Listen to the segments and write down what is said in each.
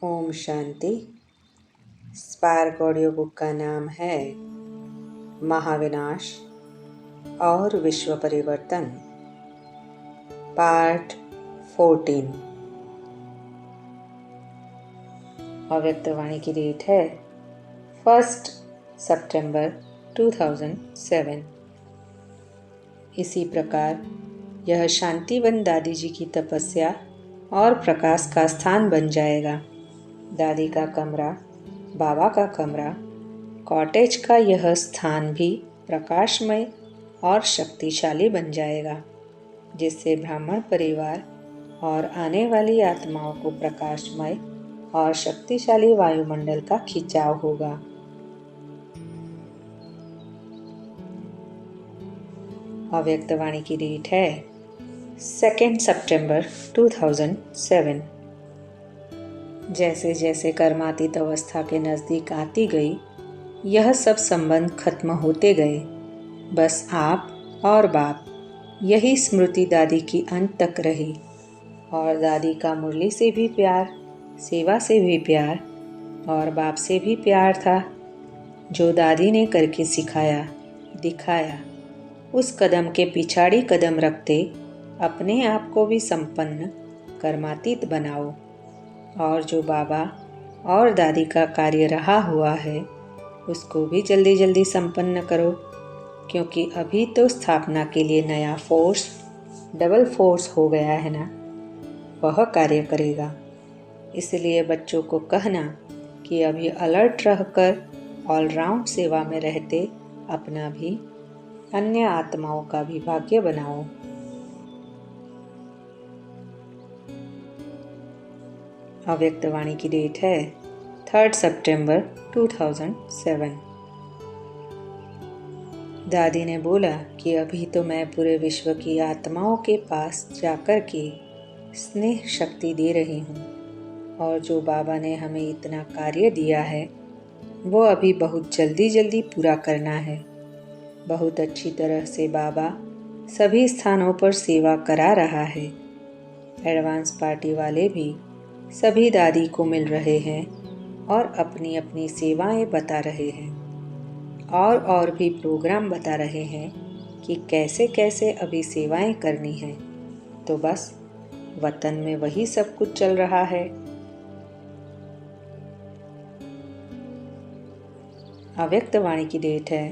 Om Shanti. Spark audio book का नाम है महाविनाश और विश्व परिवर्तन, पार्ट 14। अव्यक्तवाणी की डेट है 1 सितंबर 2007। इसी प्रकार यह शांतिवन दादी जी की तपस्या और प्रकाश का स्थान बन जाएगा। दादी का कमरा, बाबा का कमरा, कॉटेज का यह स्थान भी प्रकाशमय और शक्तिशाली बन जाएगा, जिससे ब्राह्मण परिवार और आने वाली आत्माओं को प्रकाशमय और शक्तिशाली वायुमंडल का खिंचाव होगा। अव्यक्तवाणी की डेट है 2 सितंबर 2007। जैसे जैसे कर्मातीत अवस्था के नज़दीक आती गई, यह सब संबंध खत्म होते गए। बस आप और बाप, यही स्मृति दादी की अंत तक रही। और दादी का मुरली से भी प्यार, सेवा से भी प्यार और बाप से भी प्यार था। जो दादी ने करके सिखाया, दिखाया, उस कदम के पिछाड़ी कदम रखते अपने आप को भी संपन्न कर्मातीत बनाओ। और जो बाबा और दादी का कार्य रहा हुआ है, उसको भी जल्दी जल्दी संपन्न करो, क्योंकि अभी तो स्थापना के लिए नया फोर्स, डबल फोर्स हो गया है ना, वह कार्य करेगा। इसलिए बच्चों को कहना कि अभी अलर्ट रहकर ऑलराउंड सेवा में रहते अपना भी, अन्य आत्माओं का भी भाग्य बनाओ। अव्यक्तवाणी की डेट है 3 सितंबर 2007। दादी ने बोला कि अभी तो मैं पूरे विश्व की आत्माओं के पास जाकर के स्नेह शक्ति दे रही हूँ, और जो बाबा ने हमें इतना कार्य दिया है वो अभी बहुत जल्दी जल्दी पूरा करना है। बहुत अच्छी तरह से बाबा सभी स्थानों पर सेवा करा रहा है। एडवांस पार्टी वाले भी सभी दादी को मिल रहे हैं और अपनी अपनी सेवाएं बता रहे हैं, और भी प्रोग्राम बता रहे हैं कि कैसे कैसे अभी सेवाएं करनी है। तो बस वतन में वही सब कुछ चल रहा है। अव्यक्तवाणी की डेट है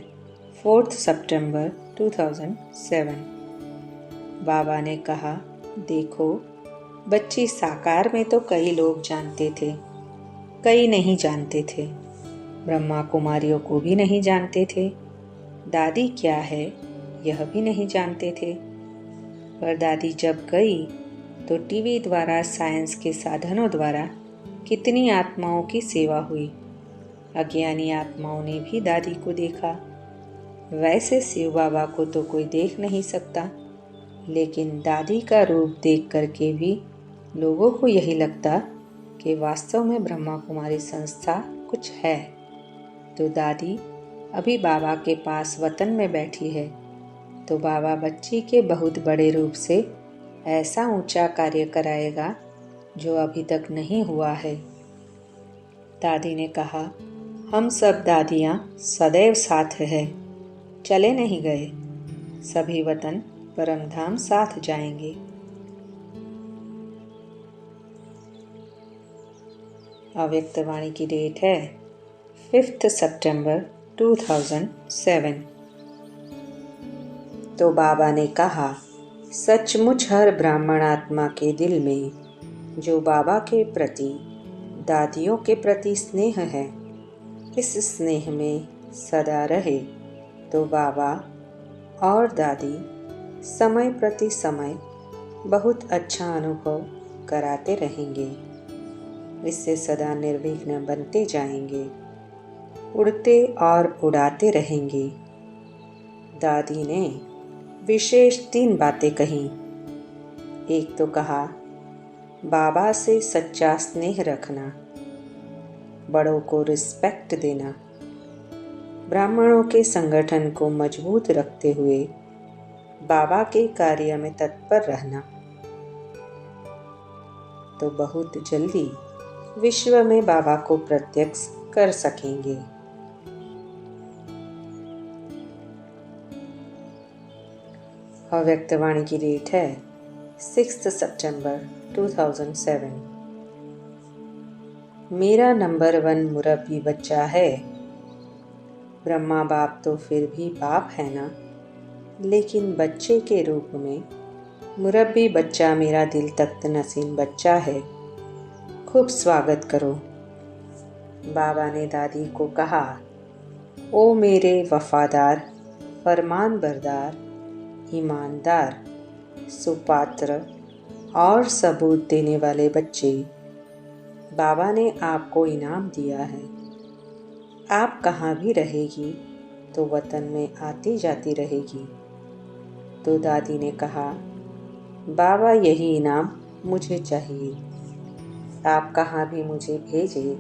4 सितंबर 2007। बाबा ने कहा, देखो बच्ची, साकार में तो कई लोग जानते थे, कई नहीं जानते थे। ब्रह्मा कुमारियों को भी नहीं जानते थे। दादी क्या है यह भी नहीं जानते थे। पर दादी जब गई तो टीवी द्वारा, साइंस के साधनों द्वारा कितनी आत्माओं की सेवा हुई। अज्ञानी आत्माओं ने भी दादी को देखा। वैसे शिव बाबा को तो कोई देख नहीं सकता, लेकिन दादी का रूप देख करके भी लोगों को यही लगता कि वास्तव में ब्रह्मा कुमारी संस्था कुछ है। तो दादी अभी बाबा के पास वतन में बैठी है, तो बाबा बच्ची के बहुत बड़े रूप से ऐसा ऊंचा कार्य कराएगा जो अभी तक नहीं हुआ है। दादी ने कहा, हम सब दादियाँ सदैव साथ है, चले नहीं गए। सभी वतन परमधाम साथ जाएंगे। अव्यक्तवाणी की डेट है 5 सितंबर 2007। तो बाबा ने कहा, सचमुच हर ब्राह्मण आत्मा के दिल में जो बाबा के प्रति, दादियों के प्रति स्नेह है, इस स्नेह में सदा रहे, तो बाबा और दादी समय प्रति समय बहुत अच्छा अनुभव कराते रहेंगे। इससे सदा निर्विघ्न बनते जाएंगे, उड़ते और उड़ाते रहेंगे। दादी ने विशेष 3 बातें कही। एक तो कहा, बाबा से सच्चा स्नेह रखना, बड़ों को रिस्पेक्ट देना, ब्राह्मणों के संगठन को मजबूत रखते हुए बाबा के कार्य में तत्पर रहना। तो बहुत जल्दी विश्व में बाबा को प्रत्यक्ष कर सकेंगे। अव्यक्तवाणी की डेट है 6 सितंबर 2007। मेरा नंबर 1 मुरब्बी बच्चा है। ब्रह्मा बाप तो फिर भी बाप है ना, लेकिन बच्चे के रूप में मुरब्बी बच्चा मेरा दिल तख्त नसीम बच्चा है। खूब स्वागत करो। बाबा ने दादी को कहा, ओ मेरे वफादार, फरमान बरदार, ईमानदार, सुपात्र और सबूत देने वाले बच्चे, बाबा ने आपको इनाम दिया है। आप कहाँ भी रहेगी तो वतन में आती जाती रहेगी। तो दादी ने कहा, बाबा यही इनाम मुझे चाहिए। आप कहाँ भी मुझे भेजे,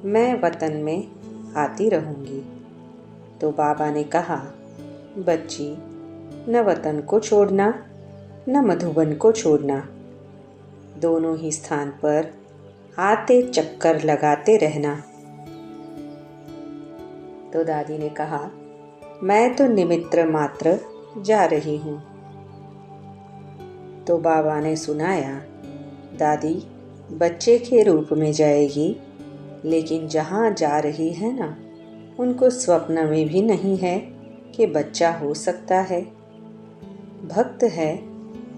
मैं वतन में आती रहूँगी। तो बाबा ने कहा, बच्ची, न वतन को छोड़ना न मधुबन को छोड़ना, दोनों ही स्थान पर आते चक्कर लगाते रहना। तो दादी ने कहा, मैं तो निमित्त मात्र जा रही हूँ। तो बाबा ने सुनाया, दादी बच्चे के रूप में जाएगी, लेकिन जहाँ जा रही है ना, उनको स्वप्न में भी नहीं है कि बच्चा हो सकता है। भक्त है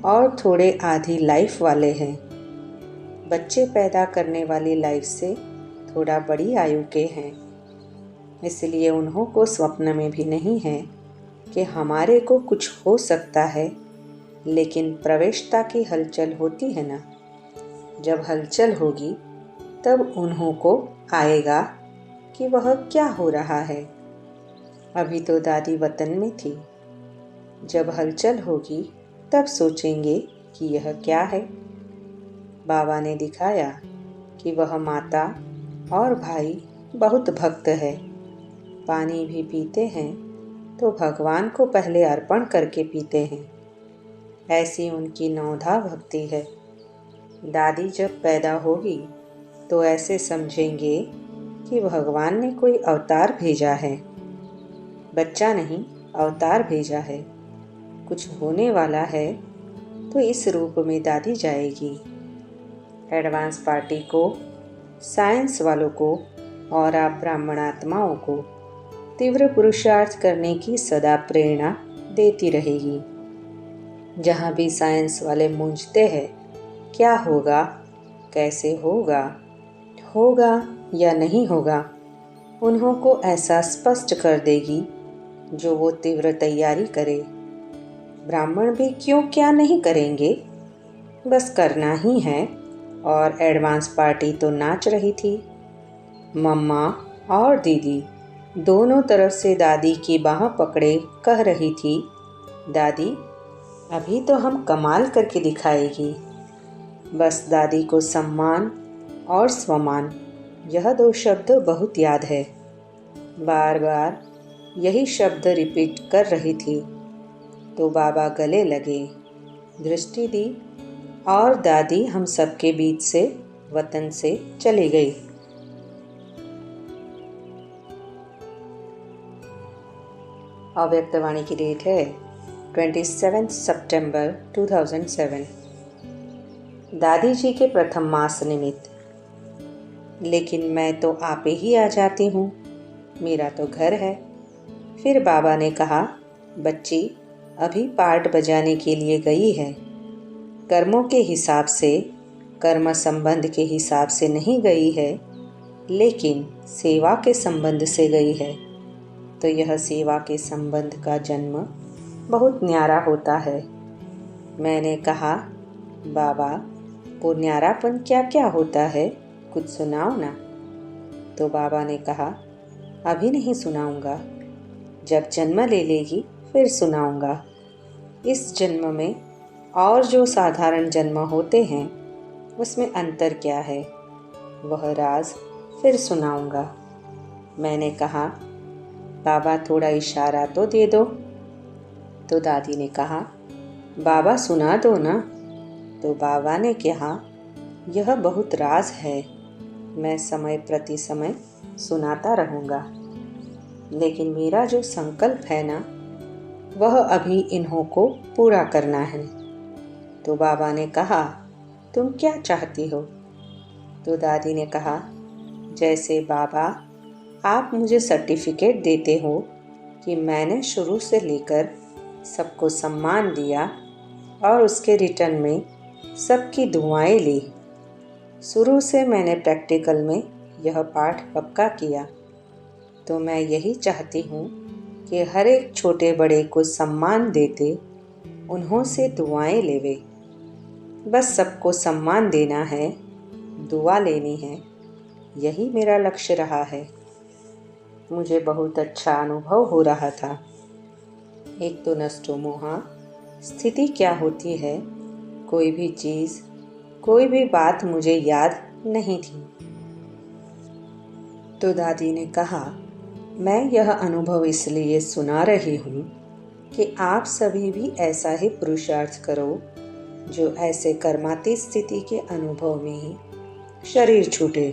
और थोड़े आधी लाइफ वाले हैं। बच्चे पैदा करने वाली लाइफ से थोड़ा बड़ी आयु के हैं, इसलिए उन्हों को स्वप्न में भी नहीं है कि हमारे को कुछ हो सकता है। लेकिन प्रवेशता की हलचल होती है ना, जब हलचल होगी तब उन्हों को आएगा कि वह क्या हो रहा है। अभी तो दादी वतन में थी, जब हलचल होगी तब सोचेंगे कि यह क्या है। बाबा ने दिखाया कि वह माता और भाई बहुत भक्त है। पानी भी पीते हैं तो भगवान को पहले अर्पण करके पीते हैं। ऐसी उनकी नौधा भक्ति है। दादी जब पैदा होगी तो ऐसे समझेंगे कि भगवान ने कोई अवतार भेजा है। बच्चा नहीं, अवतार भेजा है। कुछ होने वाला है तो इस रूप में दादी जाएगी। एडवांस पार्टी को, साइंस वालों को और आप ब्राह्मणात्माओं को तीव्र पुरुषार्थ करने की सदा प्रेरणा देती रहेगी। जहाँ भी साइंस वाले मूंझते हैं क्या होगा, कैसे होगा, होगा या नहीं होगा, उन्हों को ऐसा स्पष्ट कर देगी जो वो तीव्र तैयारी करे। ब्राह्मण भी क्यों क्या नहीं करेंगे, बस करना ही है। और एडवांस पार्टी तो नाच रही थी। मम्मा और दीदी दोनों तरफ से दादी की बाह पकड़े कह रही थी, दादी अभी तो हम कमाल करके दिखाएगी। बस दादी को सम्मान और स्वमान, यह 2 शब्द बहुत याद है। बार बार यही शब्द रिपीट कर रही थी। तो बाबा गले लगे, दृष्टि दी और दादी हम सबके बीच से वतन से चली गई। अव्यक्तवाणी की डेट है 27 सितंबर 2007। दादी जी के प्रथम मास निमित्त। लेकिन मैं तो आपे ही आ जाती हूँ, मेरा तो घर है। फिर बाबा ने कहा, बच्ची अभी पार्ट बजाने के लिए गई है। कर्मों के हिसाब से, कर्म संबंध के हिसाब से नहीं गई है, लेकिन सेवा के संबंध से गई है। तो यह सेवा के संबंध का जन्म बहुत न्यारा होता है। मैंने कहा, बाबा वो न्यारापन क्या क्या होता है, कुछ सुनाओ ना। तो बाबा ने कहा, अभी नहीं सुनाऊंगा, जब जन्म ले लेगी फिर सुनाऊंगा। इस जन्म में और जो साधारण जन्म होते हैं उसमें अंतर क्या है, वह राज फिर सुनाऊंगा। मैंने कहा, बाबा थोड़ा इशारा तो दे दो। तो दादी ने कहा, बाबा सुना दो ना। तो बाबा ने कहा, यह बहुत राज है, मैं समय प्रति समय सुनाता रहूँगा, लेकिन मेरा जो संकल्प है ना, वह अभी इन्हों को पूरा करना है। तो बाबा ने कहा, तुम क्या चाहती हो? तो दादी ने कहा, जैसे बाबा आप मुझे सर्टिफिकेट देते हो कि मैंने शुरू से लेकर सबको सम्मान दिया और उसके रिटर्न में सबकी दुआएं ली। शुरू से मैंने प्रैक्टिकल में यह पाठ पक्का किया, तो मैं यही चाहती हूँ कि हर एक छोटे बड़े को सम्मान देते उन्हों से दुआएं लेवे। बस सबको सम्मान देना है, दुआ लेनी है, यही मेरा लक्ष्य रहा है। मुझे बहुत अच्छा अनुभव हो रहा था। एक तो नष्टो मोहा, स्थिति क्या होती है, कोई भी चीज़, कोई भी बात मुझे याद नहीं थी। तो दादी ने कहा, मैं यह अनुभव इसलिए सुना रही हूँ कि आप सभी भी ऐसा ही पुरुषार्थ करो, जो ऐसे कर्मातीत स्थिति के अनुभव में ही शरीर छूटे।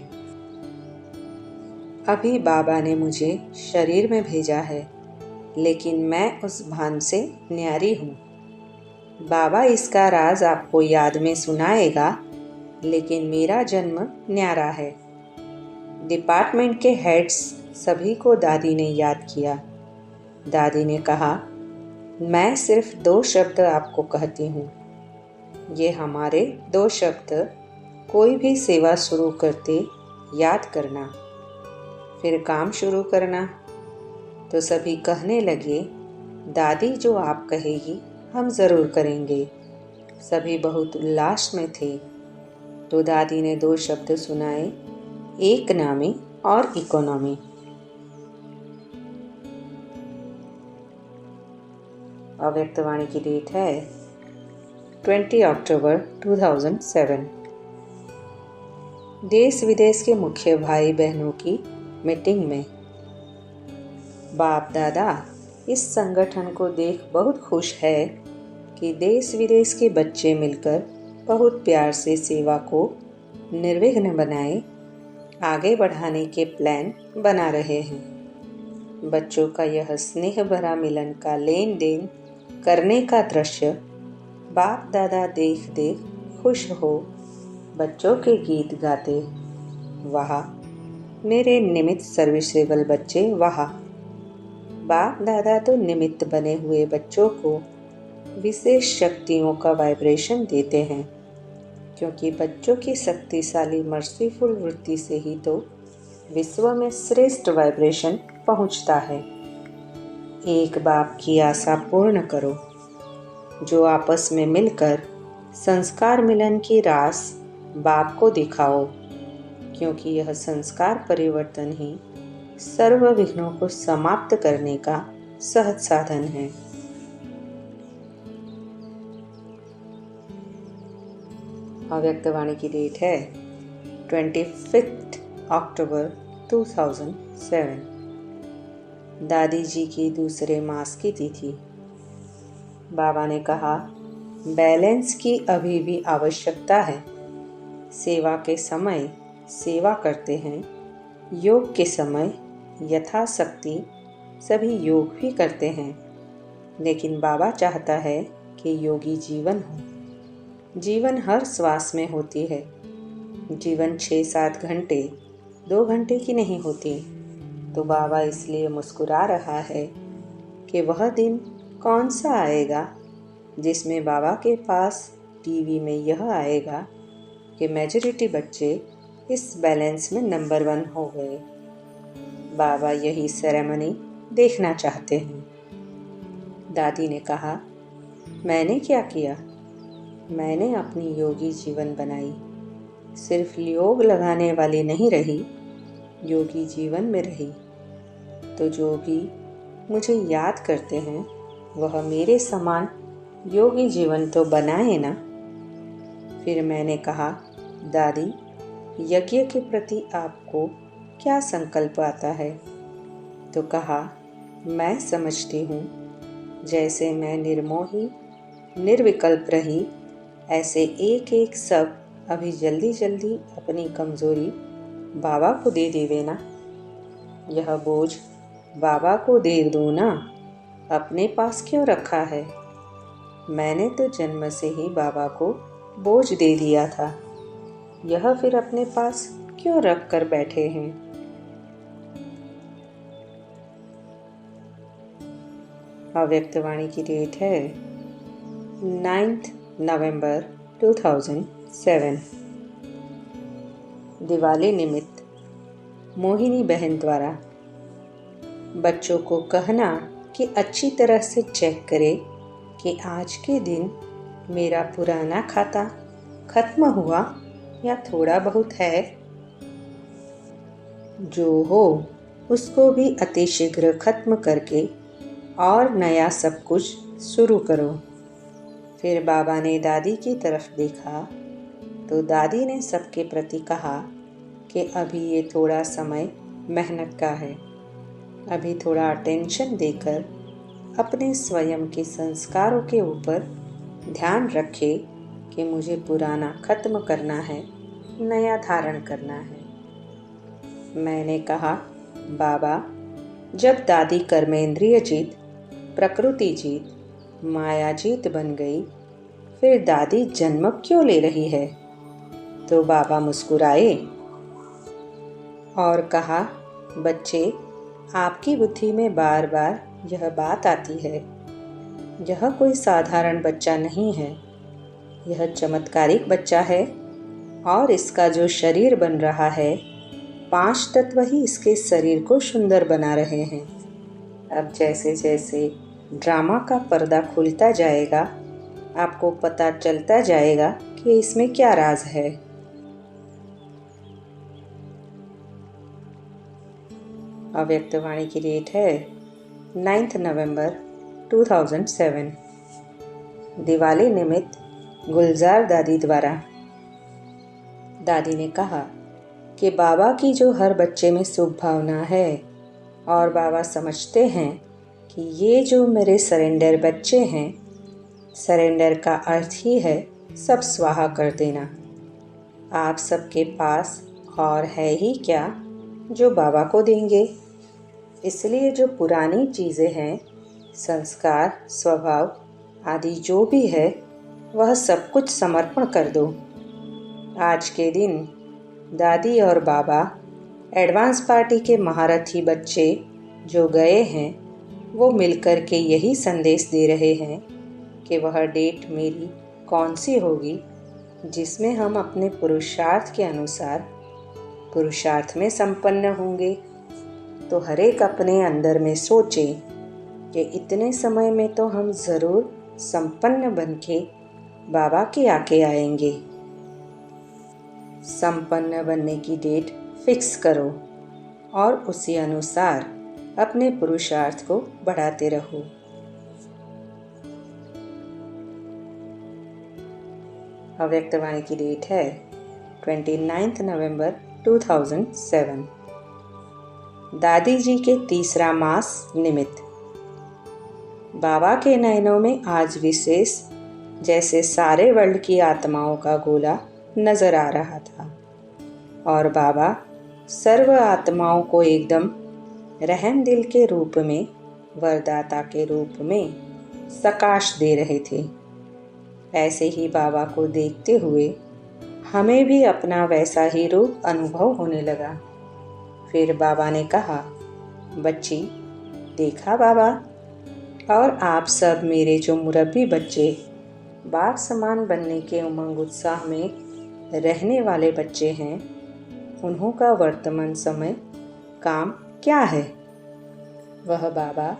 अभी बाबा ने मुझे शरीर में भेजा है, लेकिन मैं उस भान से न्यारी हूँ। बाबा इसका राज आपको याद में सुनाएगा, लेकिन मेरा जन्म न्यारा है। डिपार्टमेंट के हेड्स सभी को दादी ने याद किया। दादी ने कहा, मैं सिर्फ 2 शब्द आपको कहती हूँ। ये हमारे 2 शब्द कोई भी सेवा शुरू करते याद करना, फिर काम शुरू करना। तो सभी कहने लगे, दादी जो आप कहेगी हम ज़रूर करेंगे। सभी बहुत उल्लास में थे। तो दादी ने 2 शब्द सुनाए, एक नामी और इकोनॉमी। अव्यक्तवाणी की डेट है 20 अक्टूबर 2007। देश विदेश के मुख्य भाई बहनों की मीटिंग में। बाप दादा इस संगठन को देख बहुत खुश है कि देश विदेश के बच्चे मिलकर बहुत प्यार से सेवा को निर्विघ्न बनाए आगे बढ़ाने के प्लान बना रहे हैं। बच्चों का यह स्नेह भरा मिलन का लेन देन करने का दृश्य बाप दादा देख देख खुश हो बच्चों के गीत गाते, वाह मेरे निमित्त सर्विसेबल बच्चे वाह। बाप दादा तो निमित्त बने हुए बच्चों को विशेष शक्तियों का वाइब्रेशन देते हैं, क्योंकि बच्चों की शक्तिशाली मर्सीफुल वृत्ति से ही तो विश्व में श्रेष्ठ वाइब्रेशन पहुंचता है। एक बाप की आशा पूर्ण करो, जो आपस में मिलकर संस्कार मिलन की रास बाप को दिखाओ, क्योंकि यह संस्कार परिवर्तन ही सर्व विघ्नों को समाप्त करने का सहज साधन है। अव्यक्तवाणी की डेट है 25 अक्टूबर 2007। दादी जी की दूसरे मास की तिथि। बाबा ने कहा, बैलेंस की अभी भी आवश्यकता है। सेवा के समय सेवा करते हैं, योग के समय यथाशक्ति सभी योग भी करते हैं, लेकिन बाबा चाहता है कि योगी जीवन हो। जीवन हर श्वास में होती है। जीवन 6-7 घंटे 2 घंटे की नहीं होती। तो बाबा इसलिए मुस्कुरा रहा है कि वह दिन कौन सा आएगा जिसमें बाबा के पास टीवी में यह आएगा कि मेजॉरिटी बच्चे इस बैलेंस में नंबर 1 हो गए। बाबा यही सेरेमनी देखना चाहते हैं। दादी ने कहा, मैंने क्या किया? मैंने अपनी योगी जीवन बनाई। सिर्फ योग लगाने वाली नहीं रही, योगी जीवन में रही। तो जो भी मुझे याद करते हैं वह मेरे समान योगी जीवन तो बनाए ना। फिर मैंने कहा, दादी यज्ञ के प्रति आपको क्या संकल्प आता है? तो कहा, मैं समझती हूँ जैसे मैं निर्मोही निर्विकल्प रही, ऐसे एक एक सब अभी जल्दी जल्दी अपनी कमज़ोरी बाबा को दे देवे ना। यह बोझ बाबा को दे दो ना, अपने पास क्यों रखा है? मैंने तो जन्म से ही बाबा को बोझ दे दिया था, यह फिर अपने पास क्यों रख कर बैठे हैं? अव्यक्तवाणी की डेट है 9 नवंबर 2007। दिवाली निमित्त मोहिनी बहन द्वारा। बच्चों को कहना कि अच्छी तरह से चेक करे कि आज के दिन मेरा पुराना खाता खत्म हुआ या थोड़ा बहुत है। जो हो उसको भी अतिशीघ्र खत्म करके और नया सब कुछ शुरू करो। फिर बाबा ने दादी की तरफ देखा तो दादी ने सबके प्रति कहा कि अभी ये थोड़ा समय मेहनत का है, अभी थोड़ा अटेंशन देकर अपने स्वयं के संस्कारों के ऊपर ध्यान रखे कि मुझे पुराना खत्म करना है, नया धारण करना है। मैंने कहा, बाबा, जब दादी कर्मेंद्रिय जीत, प्रकृति जीत, माया जीत बन गई, फिर दादी जन्म क्यों ले रही है? तो बाबा मुस्कुराए और कहा, बच्चे, आपकी बुद्धि में बार बार यह बात आती है। यह कोई साधारण बच्चा नहीं है, यह चमत्कारिक बच्चा है और इसका जो शरीर बन रहा है, 5 तत्व ही इसके शरीर को सुंदर बना रहे हैं। अब जैसे जैसे ड्रामा का पर्दा खुलता जाएगा, आपको पता चलता जाएगा कि इसमें क्या राज है। अव्यक्तवाणी की डेट है 9 नवंबर 2007। दिवाली निमित्त गुलजार दादी द्वारा। दादी ने कहा कि बाबा की जो हर बच्चे में शुभ भावना है और बाबा समझते हैं कि ये जो मेरे सरेंडर बच्चे हैं, सरेंडर का अर्थ ही है सब स्वाहा कर देना। आप सबके पास और है ही क्या जो बाबा को देंगे। इसलिए जो पुरानी चीज़ें हैं, संस्कार, स्वभाव आदि जो भी है, वह सब कुछ समर्पण कर दो। आज के दिन दादी और बाबा एडवांस पार्टी के महारथी बच्चे जो गए हैं, वो मिलकर के यही संदेश दे रहे हैं कि वह डेट मेरी कौन सी होगी जिसमें हम अपने पुरुषार्थ के अनुसार पुरुषार्थ में संपन्न होंगे। तो हर एक अपने अंदर में सोचे कि इतने समय में तो हम ज़रूर संपन्न बन के बाबा के आके आएंगे। संपन्न बनने की डेट फिक्स करो और उसी अनुसार अपने पुरुषार्थ को बढ़ाते रहो। अव्यक्तवाणी की डेट है 29 नवंबर 2007। दादी जी के तीसरा मास निमित्त। बाबा के नयनों में आज विशेष जैसे सारे वर्ल्ड की आत्माओं का गोला नजर आ रहा था और बाबा सर्व आत्माओं को एकदम रहम दिल के रूप में, वरदाता के रूप में सकाश दे रहे थे। ऐसे ही बाबा को देखते हुए हमें भी अपना वैसा ही रूप अनुभव होने लगा। फिर बाबा ने कहा, बच्ची, देखा बाबा, और आप सब मेरे जो मुरब्बी बच्चे, बाप समान बनने के उमंग उत्साह में रहने वाले बच्चे हैं, उन्हों का वर्तमान समय काम क्या है? वह बाबा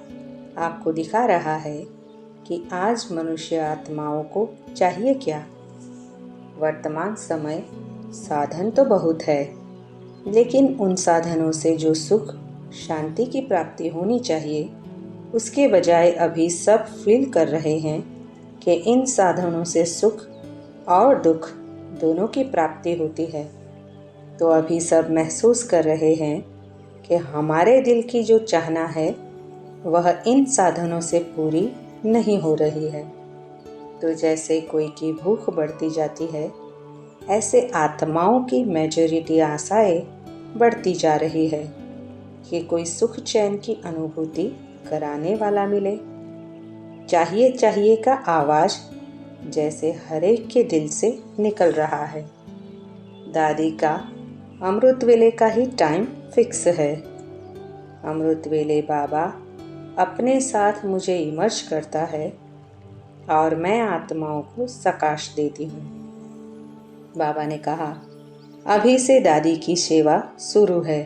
आपको दिखा रहा है कि आज मनुष्य आत्माओं को चाहिए क्या। वर्तमान समय साधन तो बहुत है, लेकिन उन साधनों से जो सुख शांति की प्राप्ति होनी चाहिए, उसके बजाय अभी सब फील कर रहे हैं कि इन साधनों से सुख और दुख दोनों की प्राप्ति होती है। तो अभी सब महसूस कर रहे हैं कि हमारे दिल की जो चाहना है वह इन साधनों से पूरी नहीं हो रही है। तो जैसे कोई की भूख बढ़ती जाती है, ऐसे आत्माओं की मेजॉरिटी आशाएं बढ़ती जा रही है कि कोई सुख चैन की अनुभूति कराने वाला मिले। चाहिए चाहिए का आवाज़ जैसे हर एक के दिल से निकल रहा है। दादी का अमृत वेले का ही टाइम फिक्स है। अमृत वेले बाबा अपने साथ मुझे इमर्ज करता है और मैं आत्माओं को सकाश देती हूँ। बाबा ने कहा, अभी से दादी की सेवा शुरू है।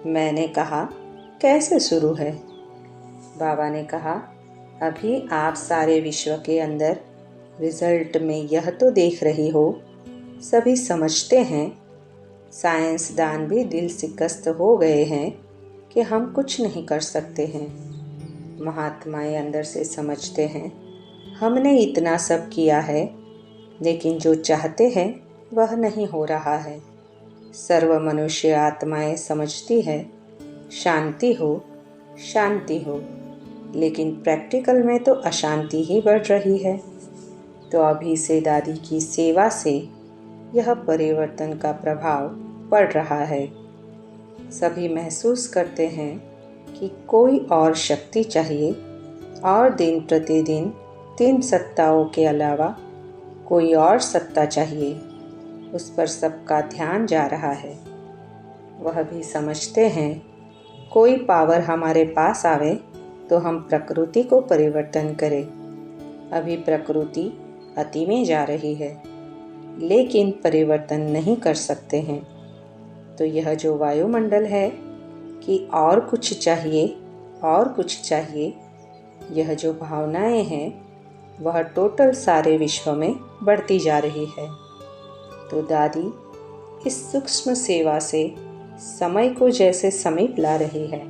मैंने कहा, कैसे शुरू है? बाबा ने कहा, अभी आप सारे विश्व के अंदर रिजल्ट में यह तो देख रही हो, सभी समझते हैं, साइंसदान भी दिल शिकस्त हो गए हैं कि हम कुछ नहीं कर सकते हैं। महात्माएं अंदर से समझते हैं, हमने इतना सब किया है, लेकिन जो चाहते हैं वह नहीं हो रहा है। सर्व मनुष्य आत्माएं समझती है, शांति हो, शांति हो, लेकिन प्रैक्टिकल में तो अशांति ही बढ़ रही है। तो अभी से दादी की सेवा से यह परिवर्तन का प्रभाव पड़ रहा है। सभी महसूस करते हैं कि कोई और शक्ति चाहिए और दिन प्रतिदिन 3 सत्ताओं के अलावा कोई और सत्ता चाहिए। उस पर सबका ध्यान जा रहा है। वह भी समझते हैं, कोई पावर हमारे पास आवे तो हम प्रकृति को परिवर्तन करें। अभी प्रकृति अति में जा रही है, लेकिन परिवर्तन नहीं कर सकते हैं। तो यह जो वायुमंडल है कि और कुछ चाहिए और कुछ चाहिए, यह जो भावनाएं हैं वह टोटल सारे विश्व में बढ़ती जा रही है। तो दादी इस सूक्ष्म सेवा से समय को जैसे समीप ला रही है।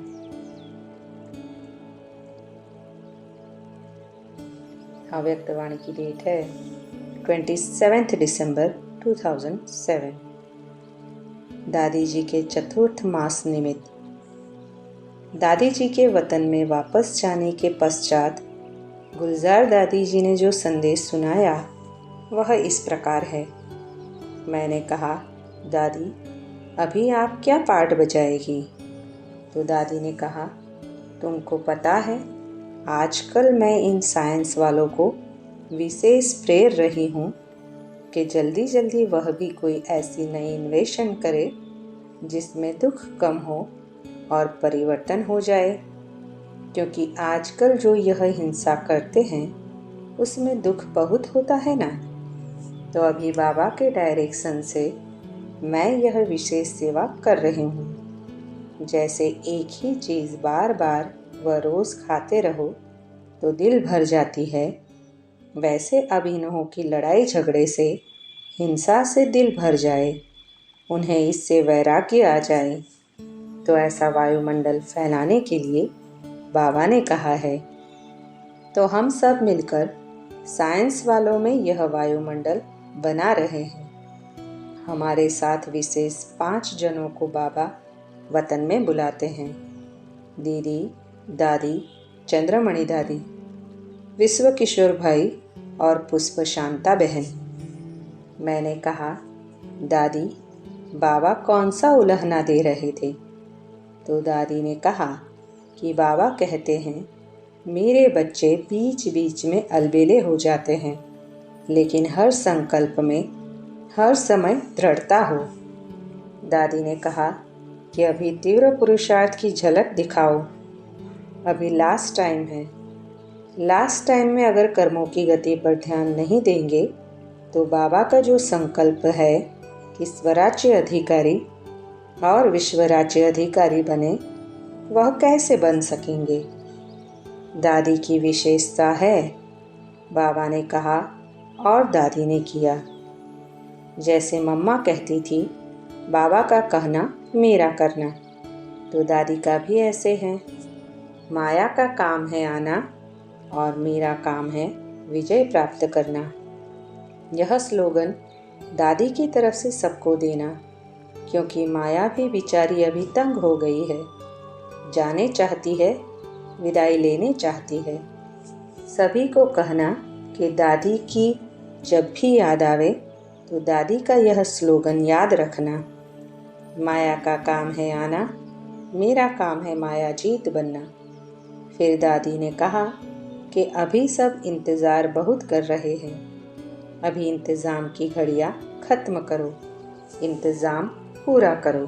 अव्यक्तवाणी की डेट है 27 दिसंबर 2007। दादी जी के चतुर्थ मास निमित्त। दादी जी के वतन में वापस जाने के पश्चात गुलजार दादी जी ने जो संदेश सुनाया वह इस प्रकार है। मैंने कहा, दादी अभी आप क्या पार्ट बजाएगी? तो दादी ने कहा, तुमको पता है आजकल मैं इन साइंस वालों को विशेष प्रेर रही हूँ कि जल्दी जल्दी वह भी कोई ऐसी नई इन्वेशन करे जिसमें दुख कम हो और परिवर्तन हो जाए, क्योंकि आजकल जो यह हिंसा करते हैं उसमें दुख बहुत होता है ना। तो अभी बाबा के डायरेक्शन से मैं यह विशेष सेवा कर रही हूँ। जैसे एक ही चीज़ बार बार व रोज़ खाते रहो तो दिल भर जाती है, वैसे अब इन्हों की लड़ाई झगड़े से, हिंसा से दिल भर जाए, उन्हें इससे वैराग्य आ जाए। तो ऐसा वायुमंडल फैलाने के लिए बाबा ने कहा है। तो हम सब मिलकर साइंस वालों में यह वायुमंडल बना रहे हैं। हमारे साथ विशेष 5 जनों को बाबा वतन में बुलाते हैं। दीदी, दादी, चंद्रमणि दादी, विश्व किशोर भाई और पुष्प शांता बहन। मैंने कहा, दादी बाबा कौन सा उलहना दे रहे थे? तो दादी ने कहा कि बाबा कहते हैं, मेरे बच्चे बीच बीच में अलबेले हो जाते हैं, लेकिन हर संकल्प में हर समय दृढ़ता हो। दादी ने कहा कि अभी तीव्र पुरुषार्थ की झलक दिखाओ, अभी लास्ट टाइम है। लास्ट टाइम में अगर कर्मों की गति पर ध्यान नहीं देंगे तो बाबा का जो संकल्प है कि स्वराज्य अधिकारी और विश्व राज्य अधिकारी बने, वह कैसे बन सकेंगे? दादी की विशेषता है, बाबा ने कहा और दादी ने किया। जैसे मम्मा कहती थी, बाबा का कहना मेरा करना, तो दादी का भी ऐसे है। माया का काम है आना और मेरा काम है विजय प्राप्त करना। यह स्लोगन दादी की तरफ से सबको देना, क्योंकि माया भी बेचारी अभी तंग हो गई है, जाने चाहती है, विदाई लेने चाहती है। सभी को कहना कि दादी की जब भी याद आवे तो दादी का यह स्लोगन याद रखना। माया का काम है आना, मेरा काम है माया जीत बनना। फिर दादी ने कहा कि अभी सब इंतज़ार बहुत कर रहे हैं, अभी इंतज़ाम की घड़ियाँ ख़त्म करो, इंतज़ाम पूरा करो।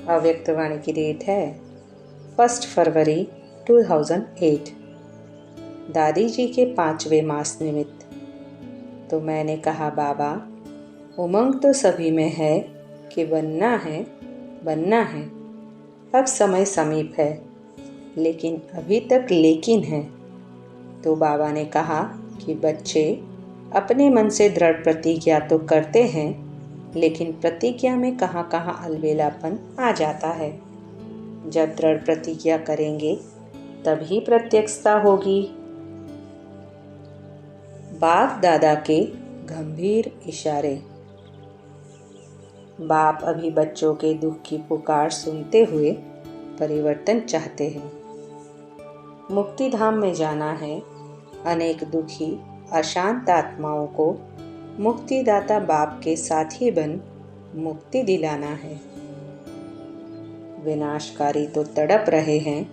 अव्यक्तवाणी की डेट है 1 फरवरी 2008। दादी जी के 5वें मास निमित्त। तो मैंने कहा, बाबा, उमंग तो सभी में है कि बनना है, बनना है। अब समय समीप है, लेकिन अभी तक लेकिन है। तो बाबा ने कहा कि बच्चे अपने मन से दृढ़ प्रतिज्ञा तो करते हैं, लेकिन प्रतिज्ञा में कहाँ कहाँ अलबेलापन आ जाता है। जब दृढ़ प्रतिज्ञा करेंगे तभी प्रत्यक्षता होगी। बाप दादा के गंभीर इशारे। बाप अभी बच्चों के दुख की पुकार सुनते हुए परिवर्तन चाहते हैं। मुक्ति धाम में जाना है, अनेक दुखी अशांत आत्माओं को मुक्तिदाता बाप के साथी बन मुक्ति दिलाना है। विनाशकारी तो तड़प रहे हैं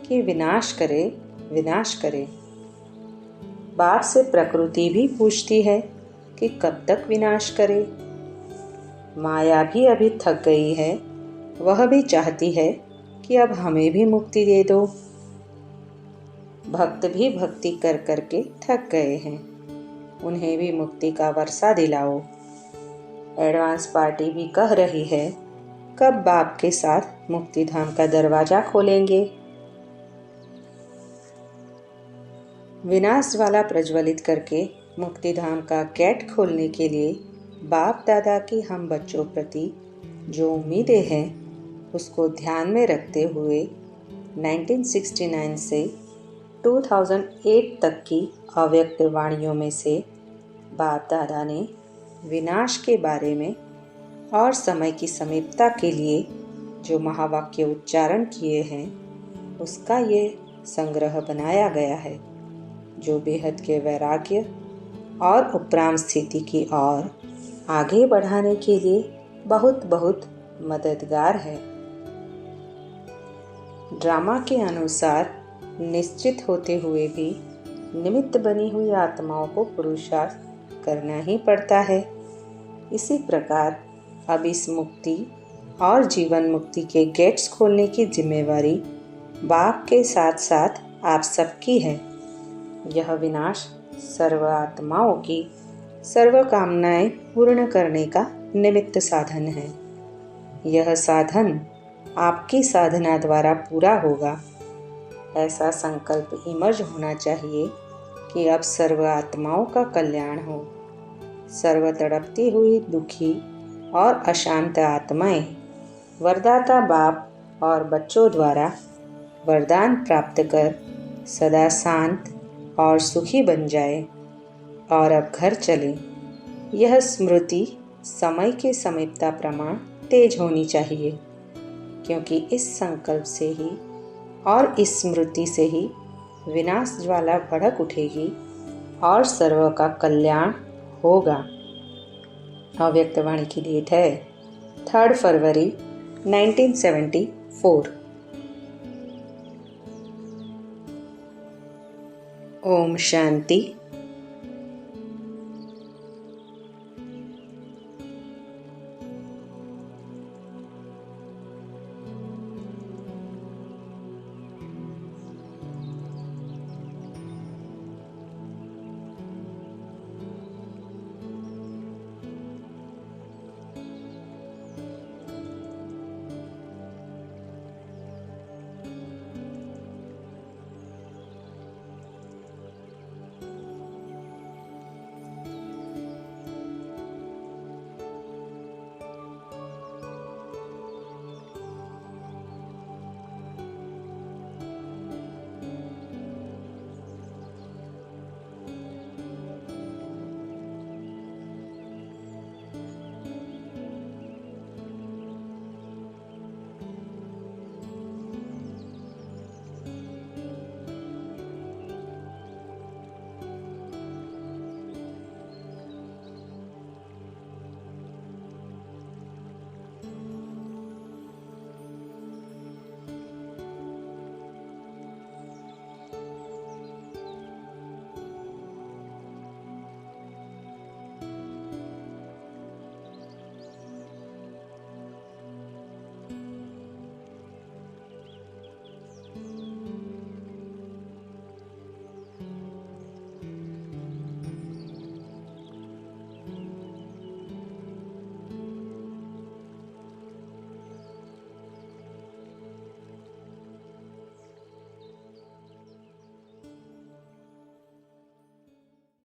कि विनाश करे, विनाश करे। बाप से प्रकृति भी पूछती है कि कब तक विनाश करे। माया भी अभी थक गई है, वह भी चाहती है कि अब हमें भी मुक्ति दे दो। भक्त भी भक्ति कर करके थक गए हैं, उन्हें भी मुक्ति का वर्षा दिलाओ। एडवांस पार्टी भी कह रही है, कब बाप के साथ मुक्ति धाम का दरवाजा खोलेंगे। विनाश ज्वाला प्रज्वलित करके मुक्ति धाम का गेट खोलने के लिए बाप दादा की हम बच्चों प्रति जो उम्मीदें हैं, उसको ध्यान में रखते हुए 1969 से 2008 तक की अव्यक्त वाणियों में से बाप दादा ने विनाश के बारे में और समय की समीपता के लिए जो महावाक्य उच्चारण किए हैं, उसका ये संग्रह बनाया गया है, जो बेहद के वैराग्य और उपराम स्थिति की ओर आगे बढ़ाने के लिए बहुत बहुत मददगार है। ड्रामा के अनुसार निश्चित होते हुए भी निमित्त बनी हुई आत्माओं को पुरुषार्थ करना ही पड़ता है। इसी प्रकार अब इस मुक्ति और जीवन मुक्ति के गेट्स खोलने की जिम्मेवारी बाप के साथ साथ आप सबकी है। यह विनाश सर्व आत्माओं की सर्व कामनाएं पूर्ण करने का निमित्त साधन है। यह साधन आपकी साधना द्वारा पूरा होगा। ऐसा संकल्प इमर्ज होना चाहिए कि अब सर्व आत्माओं का कल्याण हो। सर्व तड़पती हुई दुखी और अशांत आत्माएं वरदाता बाप और बच्चों द्वारा वरदान प्राप्त कर सदा शांत और सुखी बन जाए और अब घर चलें। यह स्मृति समय के समीपता प्रमाण तेज होनी चाहिए, क्योंकि इस संकल्प से ही और इस स्मृति से ही विनाश ज्वाला भड़क उठेगी और सर्व का कल्याण होगा। अव्यक्तवाणी की डेट है 3 फरवरी 1974। ओम शांति।